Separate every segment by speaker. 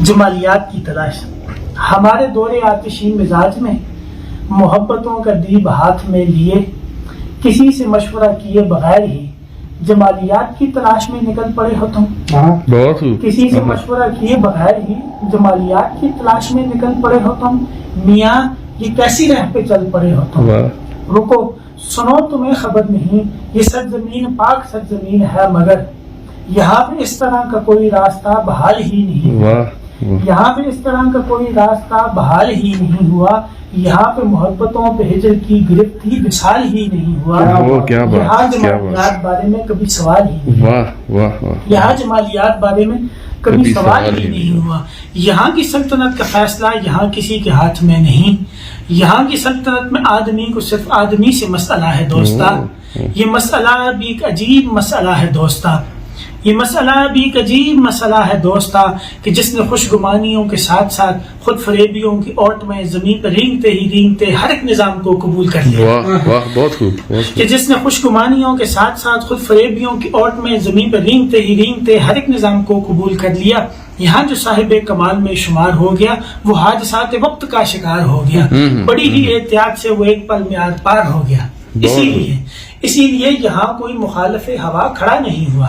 Speaker 1: جمالیات کی تلاش. ہمارے دور آتشی مزاج میں محبتوں کا دیب ہاتھ میں لیے کسی سے مشورہ کیے بغیر ہی جمالیات کی تلاش میں نکل پڑے ہو تم. کسی سے مشورہ کیے بغیر ہی جمالیات کی تلاش میں نکل پڑے ہو تم. میاں یہ کیسی راہ پہ چل پڑے ہو تم. رکو سنو تمہیں خبر نہیں یہ سرزمین پاک سرزمین ہے مگر یہاں پہ اس طرح کا کوئی راستہ بحال ہی نہیں. یہاں پہ اس طرح کا کوئی راستہ بحال ہی نہیں ہوا. یہاں پہ محبتوں پہ ہجر کی گرفت ہی وصال ہی نہیں ہوا. یہاں جمالیات بارے میں کبھی سوال ہی نہیں. یہاں جمالیات بارے میں کبھی سوال ہی نہیں ہوا. یہاں کی سلطنت کا فیصلہ یہاں کسی کے ہاتھ میں نہیں. یہاں کی سلطنت میں آدمی کو صرف آدمی سے مسئلہ ہے دوستا. یہ مسئلہ بھی ایک عجیب مسئلہ ہے دوستا. یہ مسئلہ بھی ایک عجیب مسئلہ ہے دوستا کہ جس نے خوشگمانیوں کے ساتھ ساتھ خود فریبیوں کی اوٹ میں زمین پر رینگتے ہی رینگتے ہر ایک نظام کو قبول کر لیا.
Speaker 2: بہت خوب.
Speaker 1: کہ جس نے خوشگمانیوں کے ساتھ ساتھ خود فریبیوں کی اوٹ میں زمین پر رینگتے ہی رینگتے ہر ایک نظام کو قبول کر لیا. یہاں جو صاحب کمال میں شمار ہو گیا وہ حادثات وقت کا شکار ہو گیا. بڑی ہی احتیاط سے وہ ایک پل میں آر پار ہو گیا. اسی لیے یہاں کوئی مخالف ہوا کھڑا نہیں ہوا.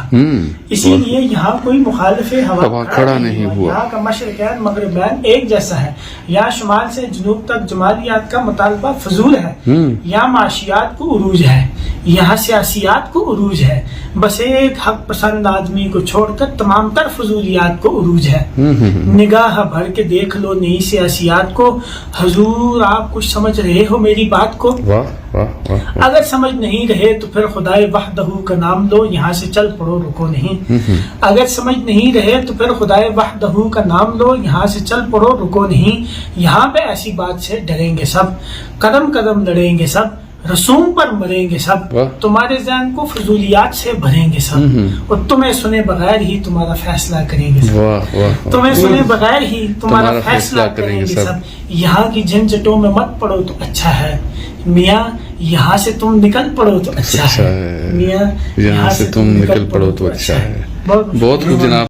Speaker 1: اسی لیے یہاں کوئی مخالف ہوا کھڑا نہیں ہوا. یہاں کا مشرقین مغربین ایک جیسا ہے. یہاں شمال سے جنوب تک جمالیات کا مطالبہ فضول ہے. یہاں معاشیات کو عروج ہے. یہاں سیاسیات کو عروج ہے. بس ایک حق پسند آدمی کو چھوڑ کر تمام تر فضولیات کو عروج ہے. نگاہ بھر کے دیکھ لو نئی سیاسیات کو. حضور آپ کچھ سمجھ رہے ہو میری بات کو؟ اگر سمجھ نہیں رہے تو پھر خدائے وحدہ کا نام لو یہاں سے چل پڑو رکو نہیں. اگر سمجھ نہیں رہے تو پھر خدائے وحدہ کا نام لو یہاں سے چل پڑو رکو نہیں. یہاں پہ ایسی بات سے ڈریں گے سب. قدم قدم لڑیں گے سب. رسوم پر مریں گے سب. تمہارے ذہن کو فضولیات سے بھریں گے سب. اور تمہیں سنے بغیر ہی تمہارا فیصلہ کریں گے سب. تمہیں سنے بغیر ہی تمہارا فیصلہ کریں گے سب. یہاں کی جھنجھٹوں میں مت پڑو تو اچھا ہے میاں. یہاں سے تم نکل پڑو تو اچھا ہے میاں.
Speaker 2: یہاں سے تم نکل پڑو تو اچھا ہے. بہت خوب جناب.